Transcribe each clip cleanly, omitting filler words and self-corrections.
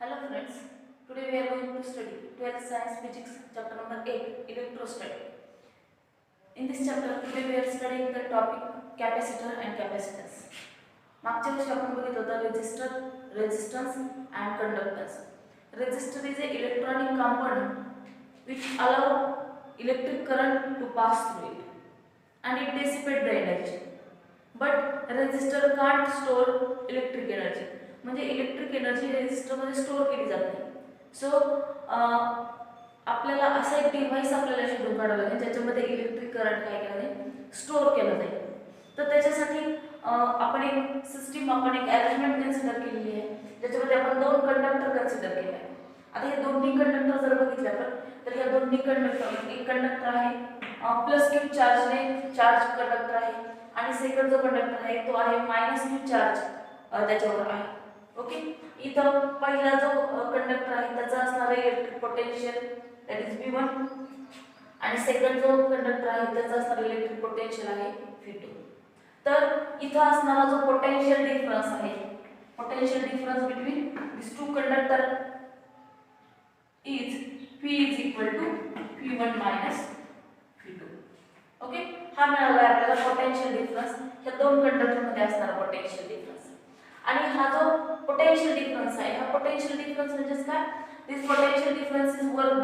Hello friends, today we are going to study 12th Science Physics chapter number 8 Electrostatic. In this chapter today we are studying the topic capacitor and capacitance. मागच्या वर्षी आपण बघितलं होतं resistor, resistance and conductance. Resistor is an electronic component which allow electric current to pass through it and it dissipates the energy. But resistor can't store electric energy. म्हणजे electric energy resistor मध्ये store केली जाते. So आपल्याला असा एक device आपल्याला शोधून काढावं लागेल ज्याच्यामध्ये इलेक्ट्रिक करंट काय केलं जाईल, स्टोअर केलं जाईल. तर त्याच्यासाठी आपण एक सिस्टीम, आपण एक अरेंजमेंट कन्सिडर केलेली आहे ज्याच्यामध्ये आपण दोन कंडक्टर कन्सिडर केले आहे. आता हे दोन्ही कंडक्टर जर बघितले आपण तर या दोन्ही कंडक्टर, एक कंडक्टर आहे प्लस क्यू चार्जने चार्ज कंडक्टर आहे आणि सेकंड जो कंडक्टर आहे तो आहे मायनस क्यू चार्ज त्याच्यावर आहे. ओके, इथं पहिला जो कंडक्टर आहे त्याचा असणारा electric potential that is V1 आणि सेकंड जो कंडक्टर आहे त्याचा असणारा इलेक्ट्रिक पोटेन्शियल आहे V2. तर इथं असणारा जो पोटेन्शियल डिफरन्स आहे, potential difference between this two conductor is P is equal to P1 minus P2. Okay, हा मिळाला आपल्याला पोटेन्शियल डिफरन्स या दोन कंडक्टर मध्ये असणारा पोटेन्शियल डिफरन्स. आणि हा जो पोटेन्शियल डिफरन्स आहे, हा पोटेन्शियल डिफरन्स म्हणजे काय, this potential difference is work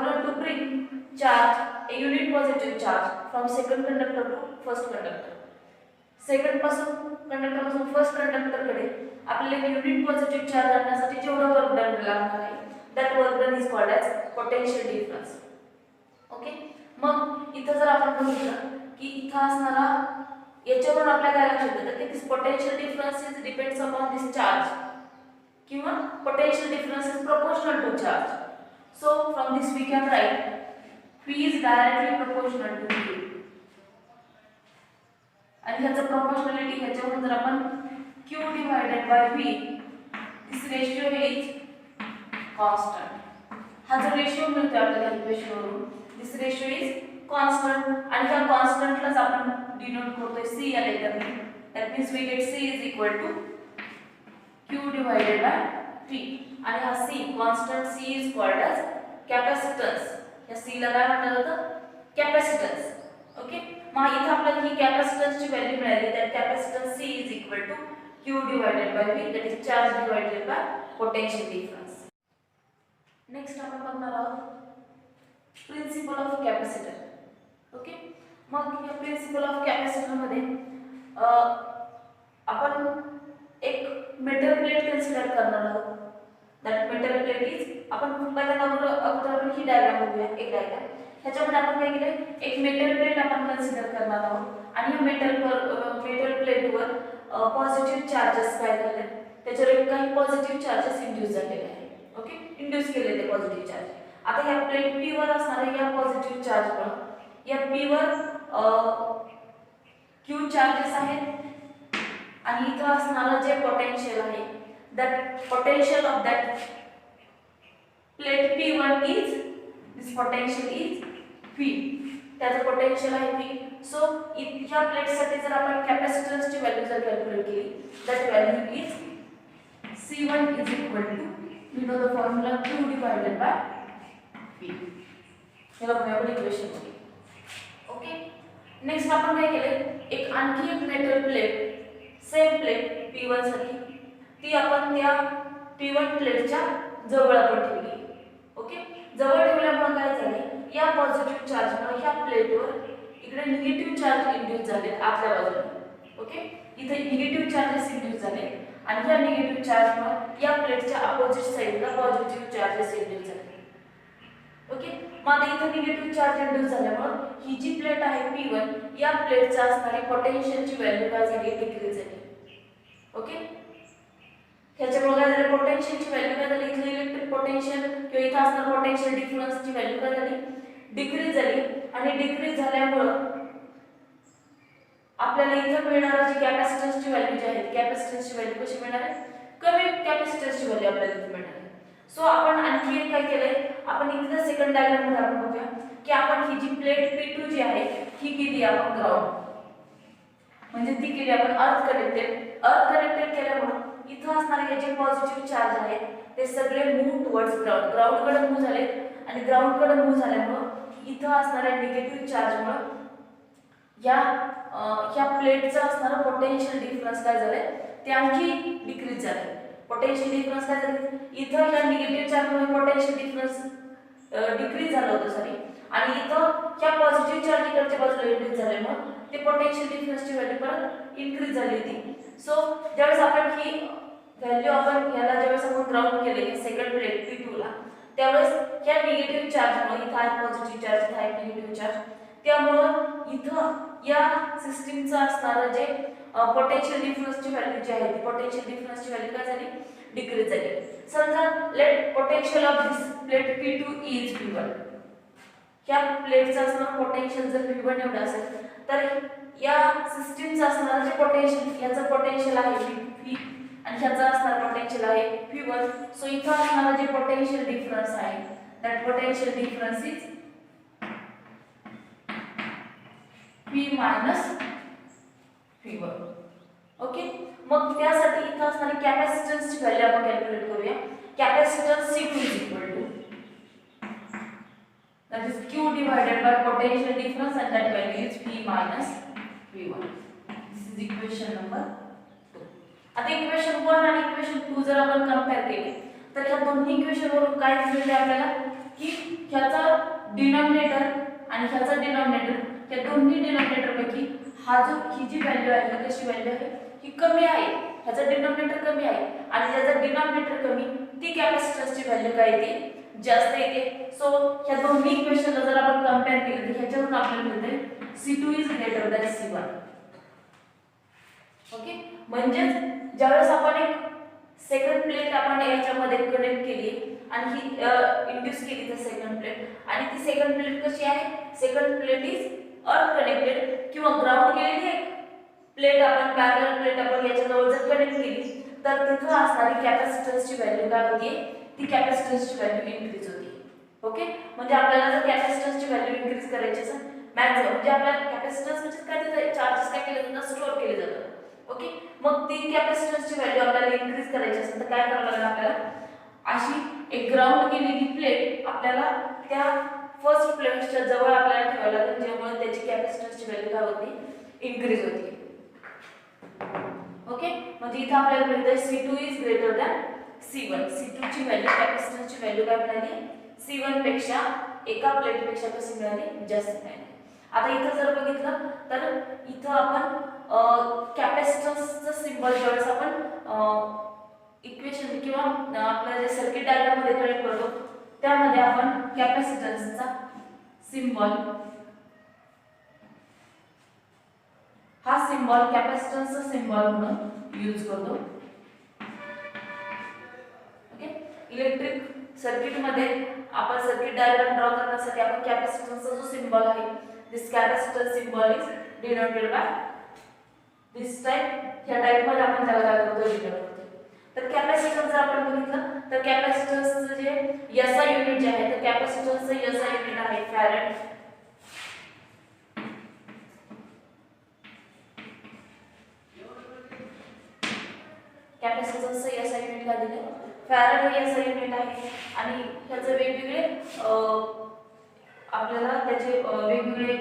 done to bring charge, a unit positive charge from second conductor to first conductor. Second पासून कंडक्टर पासून फर्स्ट कंडक्टर कडे आपल्याला युनिट पॉझिटिव्ह चार्ज आणण्यासाठी जेवढं वर्क डन लागणार आहे that work done is called as potential difference. Okay, मग इथं जर आपण बघितलं की इथं असणारा याच्यावरून आपल्याला काय लक्षात येतं की this potential difference is depends upon this charge किंवा potential difference is proportional to charge. So from this we can write P is directly proportional to Q. आणि ह्याचं प्रोपोर्शनॅलिटी ह्याच्यावरून जर आपण Q divided by V this ratio is constant. हा जो ratio मिळतो आपल्याला इक्वेशनवरून this ratio is constant आणि त्या कॉन्स्टंटलाच आपण डिनोट करतोय C या लेटरने. that means we get C is equal to Q divided by P आणि हा C constant C is called as capacitance. या C ला काय म्हटलं जातं, कॅपॅसिटन्स. ओके, मग इथे आपल्याला ही कॅपॅसिटन्सची व्हॅल्यू मिळाली, that capacitance C is equal to Q divided by V that is charge divided by potential difference. Next आपण बघणार आहोत प्रिन्सिपल ऑफ कॅपॅसिटर. ओके, मग या प्रिन्सिपल ऑफ कॅपॅसिटर मध्ये आपण एक मेटल प्लेट कन्सिडर करणार आहोत. दॅट मेटल प्लेट इज, आपण पहिल्यांदा अगोदर आपण ही डायग्राम बघूया, एक डायग्राम. ह्याच्यामध्ये आपण काय केलंय, एक मेटल प्लेट आपण कन्सिडर करणार आहोत आणि या मेटल प्लेटवर पॉझिटिव्ह चार्जेस काय झाले, त्याच्यावर काही पॉझिटिव्ह चार्जेस इंड्यूस झालेले आहेत. ओके, इंड्यूस केले ते पॉझिटिव्ह चार्ज. आता ह्या प्लेट P वर असणारे या पॉझिटिव्ह चार्जमुळे या P वर Q चार्जेस आहेत आणि इथं असणारं जे पोटेन्शियल आहे that potential of that plate P1 is, this potential is P, त्याचं पोटेन्शियल आहे P. सो ह्या प्लेट साठी जर आपण कॅपॅसिटन्सची व्हॅल्यू जर कॅल्क्युलेट केली that value is C1 is equal to, you know the formula Q divided by P. हे बघा आपण इक्वेशन मध्ये. ओके, नेक्स्ट आपण काय केले, एक आणखी एक metal plate, same plate P1 साठी ती आपण त्या P1 प्लेटच्या जवळ आपण ठेवली. ओके, जवळ ठेवल्यामुळे काय झाले, या पॉझिटिव्ह चार्जमुळे ह्या प्लेटवर इकडे निगेटिव्ह चार्ज इंड्यूस झाले आतल्या बाजूने. ओके, इथे निगेटिव्ह चार्जेस इंड्यूस झाले आणि ह्या निगेटिव्ह चार्जमुळे या प्लेटच्या अपोजिट साइडला पॉझिटिव्ह चार्जेस इंड्यूस झाले. ओके, मग इथे निगेटिव्ह चार्ज इंड्यूस झाल्यामुळे ही जी प्लेट आहे P1 या प्लेटचा असणारी पोटेन्शियलची व्हॅल्यू काय झाली, डिक्रीज झाली. ओके, ह्याच्यामुळे काय झालं, पोटेन्शियलची व्हॅल्यू काय झाली, इथलं इलेक्ट्रिक पोटेन्शियल किंवा इथं असणारं पोटेन्शियल डिफरन्सची व्हॅल्यू काय झाली, डिक्रीज झाली. आणि डिक्रीज झाल्यामुळे आपल्याला इथं मिळणारं जी कॅपॅसिटन्सची व्हॅल्यू जी आहे, कॅपॅसिटन्सची व्हॅल्यू कशी मिळणार आहे, कमी कॅपॅसिटन्सची व्हॅल्यू आपल्याला इथे मिळणार आहे. सो आपण आणखी एक काय केलंय, आपण इथल्या सेकंड डायग्राम मध्ये आपण बघूया की आपण ही जी प्लेट P2 जी आहे ही केली आपण ग्राउंड, म्हणजे ती केली आपण अर्थ कनेक्टेड केल्यामुळे इथं असणारे हे जे पॉझिटिव्ह चार्ज आहेत ते सगळे मूव्ह टुवर्ड्स ग्राउंड, ग्राउंडकडे मूव्ह झाले आणि ग्राउंडकडे मूव्ह झाल्यामुळं इथं असणाऱ्या निगेटिव्ह चार्जमुळं ह्या प्लेटचं असणारं पोटेन्शियल डिफरन्स काय झालंय ते आणखी डिक्रीज झालंय. पोटेन्शियल डिफरन्स काय झालं, इथं या निगेटिव्ह चार्जमुळे पोटेन्शियल डिफरन्स डिक्रीज झालं होतं सॉरी, आणि इथं ह्या पॉझिटिव्ह चार्ज इकडच्या बाजूला इंड्यूस झाल्यामुळे ते पोटेन्शियल डिफरन्सची व्हॅल्यू परत इन्क्रीज झाली होती. सो ज्यावेळेस आपण ही व्हॅल्यू आपण ह्याला ज्यावेळेस आपण ग्राउंड केले सेकंड प्लेट P2 ला, त्यावेळेस ह्या निगेटिव्ह चार्जमुळे इथं आहे पॉझिटिव्ह चार्ज, इथं आहे निगेटिव्ह चार्ज, त्यामुळं इथं या सिस्टीमचं असणारं जे पोटेन्शियल डिफरन्सची व्हॅल्यू जी आहे ती पोटेन्शियल डिफरन्सची व्हॅल्यू काय झाली, डिक्रीज झाली. समजा let potential of this plate P2 is P1. ह्या प्लेटचं असणारं पोटेन्शियल जर P1 एवढं असेल तर या सिस्टीमचं असणारं जे पोटेन्शियल, याचं पोटेन्शियल आहे P आणि ह्याचं असणारं पोटेन्शियल आहे P1. सो इथं असणारं जे पोटेन्शियल डिफरन्स आहे that potential difference is P minus P1. Okay, मग त्यासाठी इथं असणारी कॅपॅसिटन्सची व्हॅल्यू आपण कॅल्क्युलेट करूया. Capacitance C2 is equal to that is Q divided by potential difference and that value is P minus V1. This is equation number 2. आता equation 1 आणि equation 2 जर आपण कंपेअर केले तर ह्या दोन्ही इक्वेशन वरून काय मिळते आपल्याला की ह्याचा डिनॉमिनेटर आणि ह्याचा डिनॉमिनेटर, या दोन्ही डिनॉमिनेटर पैकी ही जी व्हॅल्यू आहे ही कशी व्हॅल्यू आहे, ही कमी आहे. ह्याचा डिनॉमिनेटर कमी आहे आणि ज्याचा डिनॉमिनेटर कमी ती कॅपॅसिटन्सची व्हॅल्यू काय येते, जास्त येते. सो ह्या दोन्ही इक्वेशनला जर आपण कंपेअर केलं तर ह्याच्यावरून आपल्याला मिळते C2 is greater than C1. Okay, म्हणजे ज्यावेळेस आपण एक सेकंड प्लेट आपण याच्यामध्ये कनेक्ट केली आणि ही इंड्यूस केली तर सेकंड प्लेट, आणि ती सेकंड प्लेट कशी आहे, सेकंड प्लेट इज अनकनेक्टेड किंवा ग्राउंड केलेली आहे प्लेट, आपण पॅरलल प्लेट आपण याच्याजवळ जर कनेक्ट केली तर तिथं असणारी कॅपॅसिटन्सची व्हॅल्यू काय होती, ती कॅपॅसिटन्सची व्हॅल्यू इन्क्रीज होती. ओके, म्हणजे आपल्याला जर कॅपॅसिटन्सची व्हॅल्यू इन्क्रीज करायची असेल मॅक्सिमम, म्हणजे आपल्याला कॅपॅसिटन्स म्हणजे काय, ते चार्जेस काय केले जातात, स्टोअर केले जातात. ओके, मग ती कॅपॅसिटन्सची व्हॅल्यू आपल्याला इन्क्रीज करायची असेल तर काय करावं लागेल आपल्याला, अशी एक ग्राउंड केलेली प्लेट आपल्याला त्या फर्स्ट प्लेटच्या जवळ आपल्याला ठेवायला लागेल, ज्यामुळे त्याची कॅपॅसिटन्सची व्हॅल्यू काय होती, इन्क्रीज होती. ओके, म्हणजे इथं आपल्याला मिळतंय C2 is greater than C1. C2 ची व्हॅल्यू, कॅपॅसिटन्सची व्हॅल्यू काय मिळाली, C1 पेक्षा एका प्लेट पेक्षा कशी मिळाली, जास्त मिळाली. आता इथं जर बघितलं तर इथं आपण कॅपॅसिटन्सचं सिम्बॉल ज्यावेळेस आपण इक्वेशन किंवा आपलं जे सर्किट डायग्राम मध्ये कनेक्ट करतो त्यामध्ये आपण कॅपॅसिटन्सचा सिम्बॉल, हा सिम्बॉल कॅपॅसिटन्सचा सिम्बॉल म्हणून यूज करतो. ओके, इलेक्ट्रिक सर्किट मध्ये आपण सर्किट डायग्राम ड्रॉ करण्यासाठी आपण कॅपॅसिटन्सचा जो सिम्बॉल आहे, this capacitance symbol is denoted by this type. ह्या टाइप मध्ये आपण त्याला काय करतो, डिनोट करतो. तर कॅपॅसिटन्स जर आपण बघितलं तर कॅपॅसिटन्सचं जे SI युनिट जे आहे तर कॅपॅसिटन्सचं SI युनिट आहे फॅरेड. कॅपॅसिटन्सचं SI युनिट काय दिलं, फॅरेड हे SI युनिट आहे आणि ह्याचे वेगवेगळे आपल्याला त्याचे वेगवेगळे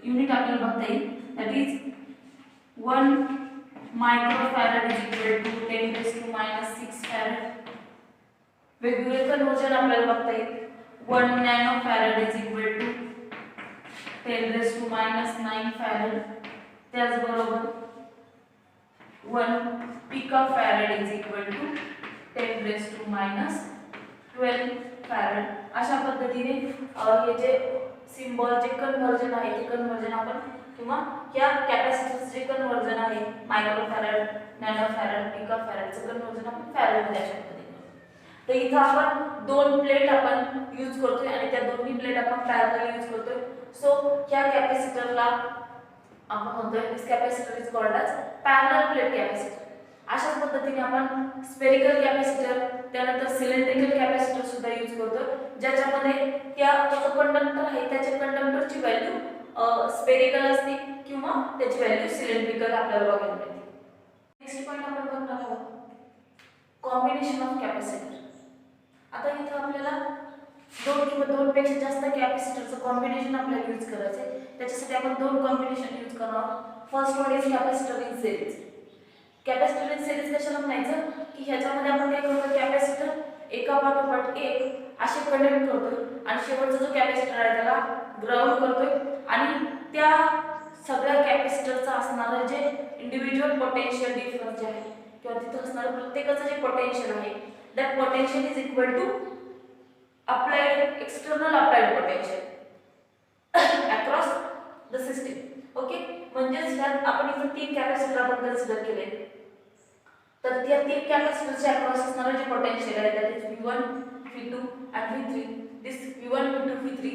युनिट आपल्याला बघता येईल. That is 1 microfarad is equal to 10⁻⁻6 farad. वेगवेगळे कन्वर्जन आपल्याला बघता येईल. 1 nanofarad is equal to 10⁻⁹ farad. त्याचबरोबर 1 picofarad is equal to 10⁻12 farad. अशा पद्धतीने हे जे सिम्बॉल जे कन्वर्जन आहे ते कन्वर्जन आपण किंवा या कॅपॅसिटन्स जे कन्वर्जन आहे मायक्रोफॅरेड, नॅनोफॅरेड, पिकोफॅरेडचं कन्वर्जन आपण फॅरेड मध्ये अशा पद्धतीने. तर इथं आपण दोन प्लेट आपण यूज करतोय आणि त्या दोन्ही प्लेट आपण पॅरलल यूज करतोय. सो ह्या कॅपॅसिटरला आपण म्हणतोय this capacitor is called as parallel plate capacitor. अशाच पद्धतीने आपण स्फेरिकल कॅपॅसिटर, त्यानंतर सिलेंड्रिकल कॅपॅसिटर सुद्धा यूज करतो, ज्याच्यामध्ये त्या कंडक्टर आहे त्याच्या कंडक्टरची व्हॅल्यू स्फेरिकल असते किंवा त्याची व्हॅल्यू सिलेंड्रिकल आपल्याला बघायला मिळते. नेक्स्ट पॉइंट आपण बघणार आहोत कॉम्बिनेशन ऑफ कॅपॅसिटर. आता इथं आपल्याला दोन किंवा दोनपेक्षा जास्त कॅपॅसिटरचं कॉम्बिनेशन आपल्याला यूज करायचं आहे. त्याच्यासाठी आपण दोन कॉम्बिनेशन यूज करणार. First one is capacitor in series. Capacitor in series कशाला म्हणायचं की ह्याच्यामध्ये आपण काय करतो, कॅपॅसिटर एका पाठोपाठ एक असे कनेक्ट करतोय आणि शेवटचा जो कॅपॅसिटर आहे त्याला ग्राउंड करतोय आणि त्या सगळ्या कॅपॅसिटरचा असणारं जे इंडिव्हिज्युअल पोटेन्शियल डिफरन्स जे आहे किंवा तिथं असणारं प्रत्येकाचं जे पोटेन्शियल आहे, that potential is equal to applied external applied potential across the system. Okay, म्हणजेच ह्यात आपण इथे तीन कॅपॅसिटर आपण कन्सिडर केले. तर त्या तीन कॅपॅसिटरच्या अक्रॉस असणारे जे पोटेन्शियल आहे that is V1, V2 and V3. This V1, V2, V3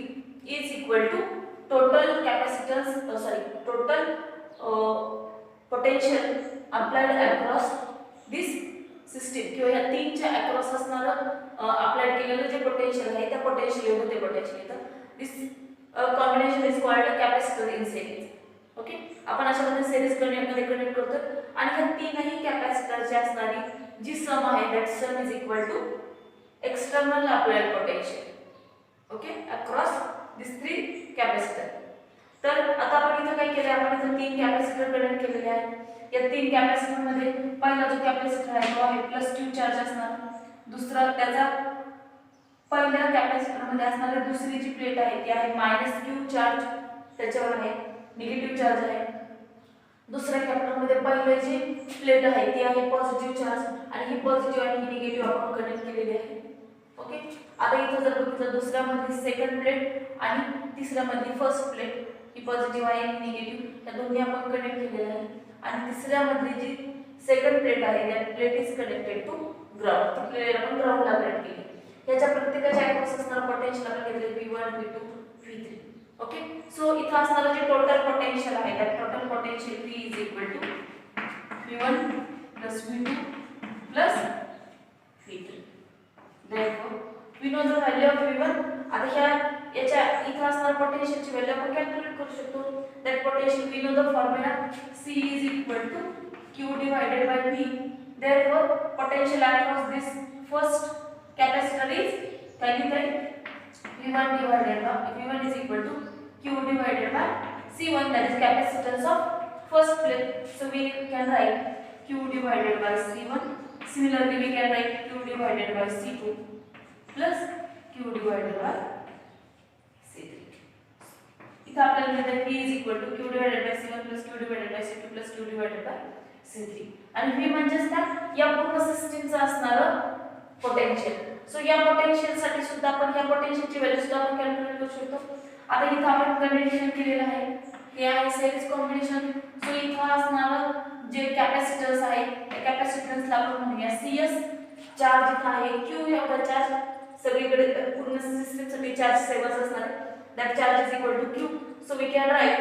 is equal to total capacitance total potential applied across this system किंवा या तीनच्या अक्रॉस असणारं अप्लाइड केलेलं जे पोटेन्शियल आहे त्या पोटेन्शियल एवढं ते पोटेन्शियल येतं. This combination is called capacitor in series. Okay, आपण अशा प्रकारे सिरीज कनेक्ट करतो आणि ह्या तीनही कॅपॅसिटरची असणारी जी सम आहे that sum is equal to external applied potential. Okay, across this three capacitor. तर आता आपण इथं काय केलं, आपण इथं तीन कॅपॅसिटर कनेक्ट केलेले आहेत. या तीन कॅपॅसिटर मध्ये पहिला जो कॅपॅसिटर आहे तो आहे प्लस क्यू चार्ज असणार. दुसरा त्याचा पहिल्या कॅपॅसिटर मध्ये असणारी दुसरी जी प्लेट आहे ती आहे मायनस क्यू चार्ज, त्याच्यावर आहे निगेटिव्ह चार्ज आहे. दुसऱ्या कॅपॅसिटर मध्ये पहिली जी प्लेट आहे ती आहे पॉझिटिव्ह चार्ज आणि ही पॉझिटिव्ह आणि ही निगेटिव्ह आपण कनेक्ट केलेली आहे. ओके, आता इथं जर बघितलं दुसऱ्यामध्ये सेकंड प्लेट आणि तिसऱ्यामध्ये फर्स्ट प्लेट, ही पॉझिटिव्ह आहे ही निगेटिव्ह, या दोन्ही आपण कनेक्ट केलेल्या आहे. आणि तिसऱ्यामधली जी सेकंड प्लेट आहे त्या plate is connected to ground, ती प्लेट आपण ग्राउंडला कनेक्ट केली. याच्या प्रत्येकाच्या अक्रॉस असणारं पोटेन्शियल आपण घेतले V1, V2, V3. Okay, so इथं असणारं जे टोटल पोटेन्शियल आहे त्या total potential V is equal to V1 plus V2 plus V3. Therefore we know the value of V1. आता ह्या याच्या इथं असणारं पोटेन्शियलची व्हॅल्यू आपण कॅल्क्युलेट करू शकतो. That potential we know the formula C is equal to Q divided by V. Therefore potential across this first capacitor is V1 divided by V1 is equal to Q divided by C1, that is capacitance of first plate. So we can write Q divided by C1. Similarly we can write Q divided by C2 plus Q divided by C3. इथं आपल्याला मिळतं V is equal to Q divided by C1 plus Q divided by C2 plus Q divided by C3. आणि V म्हणजेच काय, या पूर्ण सिस्टीमचं असणारं potential. So या पोटेन्शियल साठी सुद्धा आपण या पोटेन्शियलची व्हॅल्यू सुद्धा आपण कॅल्क्युलेट करू शकतो. आता इथं आपण कंडिशन केलेलं आहे ते आहे सिरीज कॉम्बिनेशन. सो इथं असणारं जे कॅपॅसिटन्स आहे त्या कॅपॅसिटन्सला आपण म्हणूया CS. चार्ज इथं आहे Q एवढा चार्ज, सगळीकडे पूर्ण सिस्टीमसाठी चार्ज सेमच असणार आहे. That charge is equal to Q. So we can write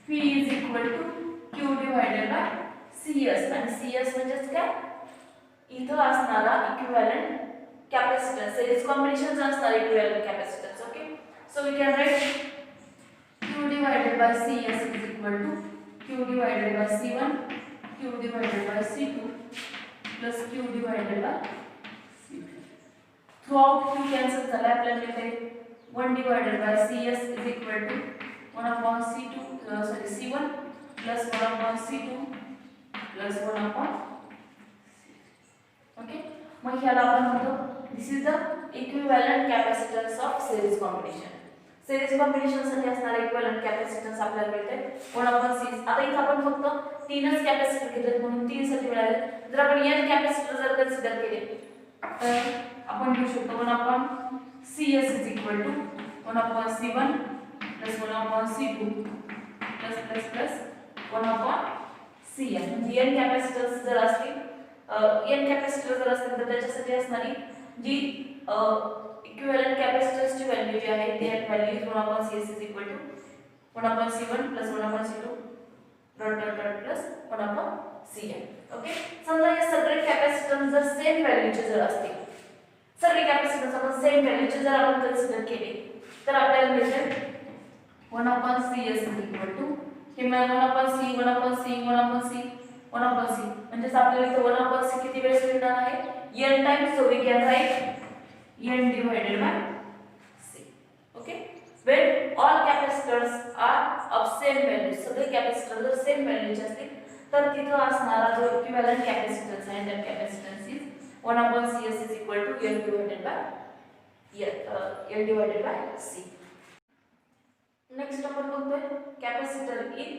P is equal to Q divided by CS. आणि CS म्हणजेच काय, इथं असणारा इक्विव्हॅलेंट कॅपॅसिटन्स, सिरीज कॉम्बिनेशनचा असणारा equivalent capacitance. Okay, so we can write Q divided by CS is equal to Q divided by C1, Q divided by C2 plus Q divided by C3. Throughout Q cancel झाला, आपल्याला मिळते 1 divided by CS is equal to 1 upon C1 plus 1 upon C2 plus 1 upon. Okay, मग ह्याला आपण म्हणतो this is the equivalent capacitance of series combination. Series combination साठी असणारा equivalent capacitance आपल्याला मिळते 1/6. आता इथे आपण फक्त तीनच कॅपॅसिटर घेतले म्हणून 3 साठी मिळाले. जर आपण n कॅपॅसिटर जर कन्सिडर केले तर आपण घेऊ शकतो 1/CS is equal to 1/C1 plus 1/C2 plus plus plus 1/CN. म्हणजे n कॅपॅसिटर्स जर असतील तर त्याच्यासाठी असणारी जी इक्विव्हॅलेंट कॅपॅसिटन्सची व्हॅल्यू जी आहे ती value is 1/CS is equal to 1/C1 plus 1/C2 plus 1/CN. Okay, समजा हे सगळे कॅपॅसिटन्स जर सेम व्हॅल्यूचे जर असतील, सगळे कॅपॅसिटन्स आपण सेम व्हॅल्यूचे जर आपण कन्सिडर केले तर आपल्याला मिळते 1/CS इज इक्वल टू हे 1/C 1/C 1/C 1 upon c म्हणजेच आपल्याला इथे 1 upon c किती वेळेस मिळणार आहे n times, so we can write n divided by c. Okay, when all capacitors are of same value, सगळे कॅपॅसिटर जर सेम व्हॅल्यूचे असतील तर तिथं असणारा जो इक्विव्हॅलंट कॅपॅसिटन्स आहे that capacitance is 1 upon cs is equal to n divided by c. Next आपण बघतोय कॅपॅसिटर इन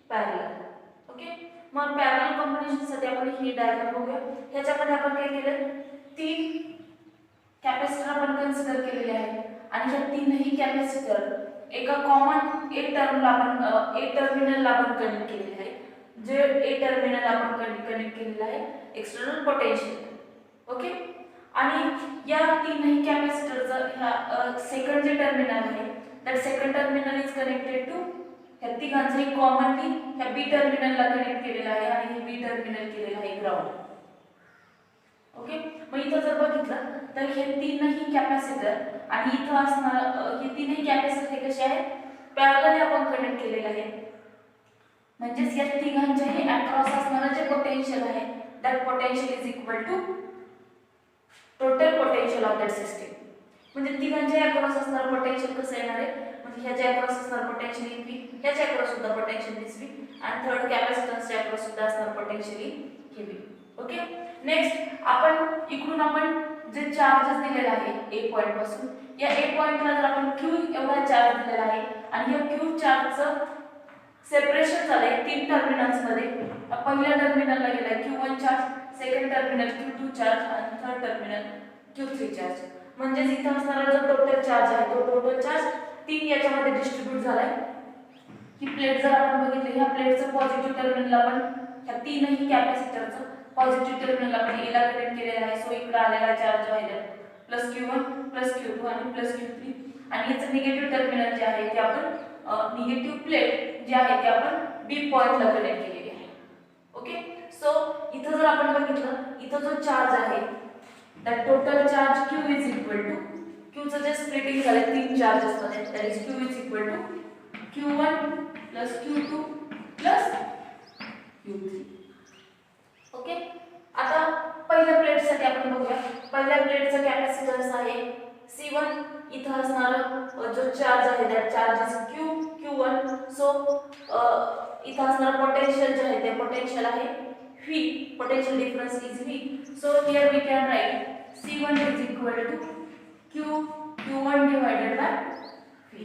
पॅरलल. ओके, मग पॅरलल कॉम्बिनेशन साठी आपण ही डायग्राम बघूया. ह्याच्यामध्ये आपण काय केलं, तीन कॅपॅसिटर आपण कन्सिडर केलेले आहेत आणि ह्या तीनही कॅपॅसिटर एका कॉमन ए टर्मला आपण ए टर्मिनलला आपण कनेक्ट केलेले आहे. जे ए टर्मिनल आपण कनेक्ट केलेलं आहे एक्सटर्नल पोटेन्शियल. ओके, आणि या तीनही कॅपॅसिटरचं ह्या सेकंड जे टर्मिनल आहे that second terminal is connected to ह्या तिघांचंही कॉमनली ह्या बी टर्मिनलला कनेक्ट केलेलं आहे आणि हे बी टर्मिनल केलेलं आहे ग्राउंड. ओके, मग इथं जर बघितलं तर हे तीनही कॅपॅसिटर आणि इथं असणार हे तीनही कॅपॅसिटर हे कसे आहेत पॅरलल आपण कनेक्ट केलेले आहेत. म्हणजेच या तिघांच्याही अक्रॉस असणारं जे पोटेन्शियल आहे that potential is equal to total potential of that system. म्हणजे तिघांच्या अक्रॉस असणारं पोटेन्शियल कसं येणार आहे, म्हणजे ह्याच्या अक्रॉस असणारं पोटेन्शियल इज व्ही, ह्याच्या अक्रॉस सुद्धा पोटेन्शियल इज व्ही आणि थर्ड कॅपॅसिटन्सच्या अक्रॉस सुद्धा असणारं potential is V. Okay, next आपण इकडून आपण जे चार्जेस दिलेले आहे ए पॉइंट पासून या ए पॉइंटला जर आपण क्यू एवढा चार्ज दिलेला आहे आणि या क्यू चार्जचं सेपरेशन झालंय तीन टर्मिनल्स मध्ये. पहिल्या टर्मिनलला गेलाय Q1 charge, second terminal Q2 charge आणि थर्ड टर्मिनल Q3 चार्ज. म्हणजे इथं असणारा जो टोटल चार्ज आहे तो टोटल चार्ज तीन याच्यामध्ये डिस्ट्रीब्यूट झालाय. ही प्लेट जर आपण बघितली ह्या प्लेटचं पॉझिटिव्ह टर्मिनल आपण ह्या तीनही कॅपॅसिटरचं पॉझिटिव्ह टर्मिनल आपण ए ला कनेक्ट केलेला आहे. सो इकडे आलेला चार्ज आहे +Q1 +Q2 आणि +Q3 आणि याचं निगेटिव्ह टर्मिनल जे आहे ते आपण निगेटिव्ह प्लेट जी आहे ती आपण बी पॉइंटला कनेक्ट केलेली आहे. ओके, सो इथं जर आपण बघितलं इथं जो चार्ज आहे that total charge Q is equal to Qचं जे स्प्लिटिंग झाले तीन चार्जेस मध्ये that is Q is equal to Q1 +Q2 +Q3. Okay, आता पहिल्या प्लेटसाठी आपण बघूया. पहिल्या प्लेटचं कॅपॅसिटन्स आहे C1. इथं असणारा जो चार्ज आहे that charge is Q1. So इथं असणारा पोटेन्शियल जे आहे ते पोटेन्शियल आहे V, potential difference is V. So here we can write C1 is equal to Q1 divided by V.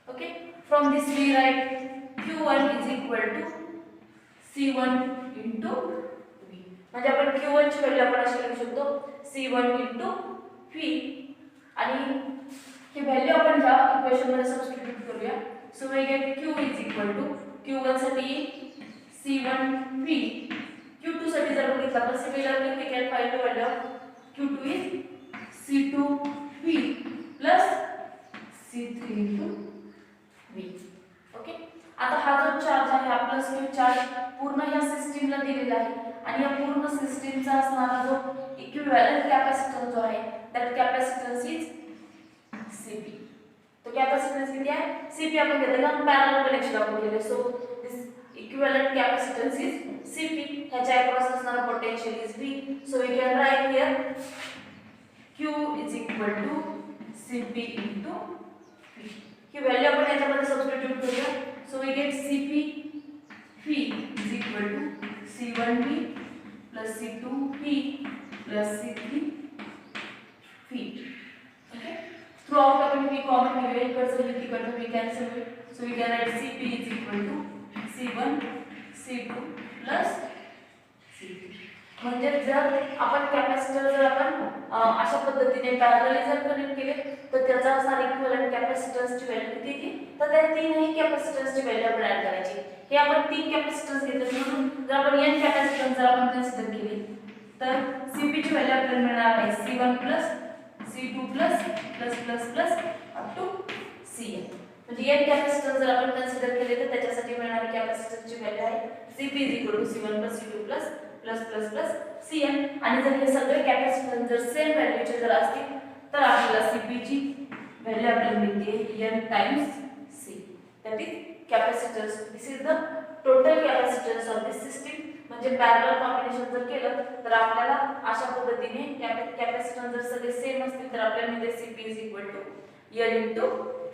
Okay, from this we write Q1 is equal to C1 into V. म्हणजे आपण Q1 ची value आपण अशी लिहू शकतो C1 into V आणि ही value आपण ह्या इक्वेशन मध्ये सबस्टिट्यूट करूया. So we get Q is equal to Q1 साठी C1 V, Q2 साठी जर बघितलं तर similarly we can find the value of Q2 is C2 V plus C3 into V. Okay, आता हा जो चार्ज आहे हा प्लस Q चार्ज पूर्ण या सिस्टीमला दिलेला आहे आणि या पूर्ण सिस्टीमचा असणारा जो इक्विव्हॅलंट कॅपॅसिटन्स जो आहे दॅट कॅपॅसिटन्स इज Cp. तो कॅपॅसिटन्स किती आहे Cp आपण घेतलं कारण पॅरलल कनेक्शन आपण केले. So this equivalent capacitance is Cp. ह्याच्या अक्रॉस असणारा potential is V. So we can write here Q is equal to Cp into V. ही व्हॅल्यू आपण याच्यामध्ये सबस्टिट्यूट करूया. So we get Cp V is equal to C1V plus C2V plus C3V. Okay, throughout आपण V common घेऊया. इकडचं V तिकडचं V cancel होईल. So we can write Cp is equal to C1 C2 plus C3. म्हणजे जर आपण capacitor जर आपण अशा पद्धतीने पॅरलली जर कनेक्ट केले तर त्याचा असणारा इक्विव्हॅलंट कॅपॅसिटन्सची व्हॅल्यू किती येते तर त्या तीनही कॅपॅसिटन्सची व्हॅल्यू आपण ऍड करायची. हे आपण तीन कॅपॅसिटन्स घेतले म्हणून जर आपण n कॅपॅसिटन्स जर आपण कन्सिडर केले तर Cp ची व्हॅल्यू आपल्याला मिळणार आहे C1 plus C2 plus plus plus plus up to Cn. म्हणजे n कॅपॅसिटन्स जर आपण कन्सिडर केले तर त्याच्यासाठी मिळणारी कॅपॅसिटन्सची व्हॅल्यू आहे Cp is equal to C1 plus C2 plus plus plus plus Cn. आणि जर हे सगळे कॅपॅसिटन्स जर सेम व्हॅल्यूचे जर असतील तर आपल्याला Cp ची व्हॅल्यू आपल्याला मिळते n times C. That is capacitors. This is the total capacitance of this system म्हणजे पॅरलल कॉम्बिनेशन जर केलं तर आपल्याला अशा पद्धतीने कॅपॅसिटन्स जर सगळे सेम असतील तर आपल्याला मिळते Cp = L *